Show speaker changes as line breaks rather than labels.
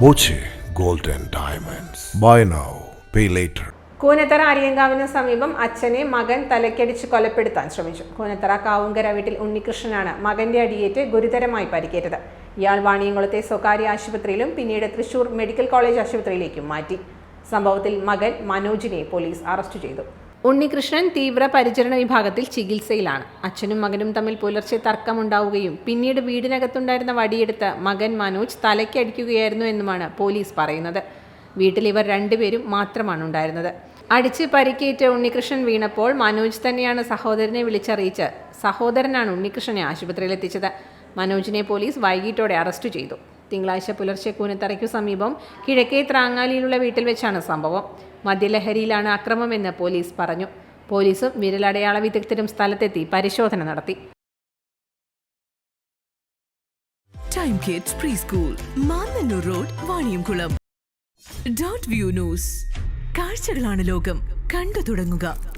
Boche gold and diamonds. Buy now, pay later.
Koonathara അരിയങ്കാവിന് സമീപം അച്ഛനെ മകൻ തലക്കടിച്ച് കൊലപ്പെടുത്താൻ ശ്രമിച്ചു. കൂനത്തറ കാവുങ്കര വീട്ടിൽ ഉണ്ണികൃഷ്ണനാണ് മകന്റെ അടിയേറ്റ് ഗുരുതരമായി പരിക്കേറ്റത്. ഇയാൾ വാണിയംകുളത്തെ സ്വകാര്യ ആശുപത്രിയിലും പിന്നീട് തൃശൂർ മെഡിക്കൽ കോളേജ് ആശുപത്രിയിലേക്കും മാറ്റി. സംഭവത്തിൽ മകൻ മനോജിനെ പോലീസ് അറസ്റ്റ് ചെയ്തു. ഉണ്ണികൃഷ്ണൻ തീവ്ര പരിചരണ വിഭാഗത്തിൽ ചികിത്സയിലാണ്. അച്ഛനും മകനും തമ്മിൽ പുലർച്ചെ തർക്കമുണ്ടാവുകയും പിന്നീട് വീടിനകത്തുണ്ടായിരുന്ന വടിയെടുത്ത് മകൻ മനോജ് തലയ്ക്കടിക്കുകയായിരുന്നു എന്നുമാണ് പോലീസ് പറയുന്നത്. വീട്ടിൽ ഇവർ രണ്ടുപേരും മാത്രമാണ് ഉണ്ടായിരുന്നത്. അടിച്ച് പരിക്കേറ്റ് ഉണ്ണികൃഷ്ണൻ വീണപ്പോൾ മനോജ് തന്നെയാണ് സഹോദരനെ വിളിച്ചറിയിച്ച് സഹോദരനാണ് ഉണ്ണികൃഷ്ണനെ ആശുപത്രിയിൽ എത്തിച്ചത്. മനോജിനെ പോലീസ് വൈകിട്ടോടെ അറസ്റ്റ് ചെയ്തു. തിങ്കളാഴ്ച പുലർച്ചെ കൂനത്തറയ്ക്കു സമീപം കിഴക്കേ ത്രാങ്ങാലിയിലുള്ള വീട്ടിൽ വെച്ചാണ് സംഭവം. മദ്യലഹരിയിലാണ് അക്രമമെന്ന് പോലീസ് പറഞ്ഞു. പോലീസും വിരലടയാള വിദഗ്ധരും സ്ഥലത്തെത്തി പരിശോധന നടത്തി.
Time kids pre school, Mannannur road, Vaniyamkulam. Dot view news. കാഴ്ചകളാണ് ലോകം, കണ്ടു തുടങ്ങുക.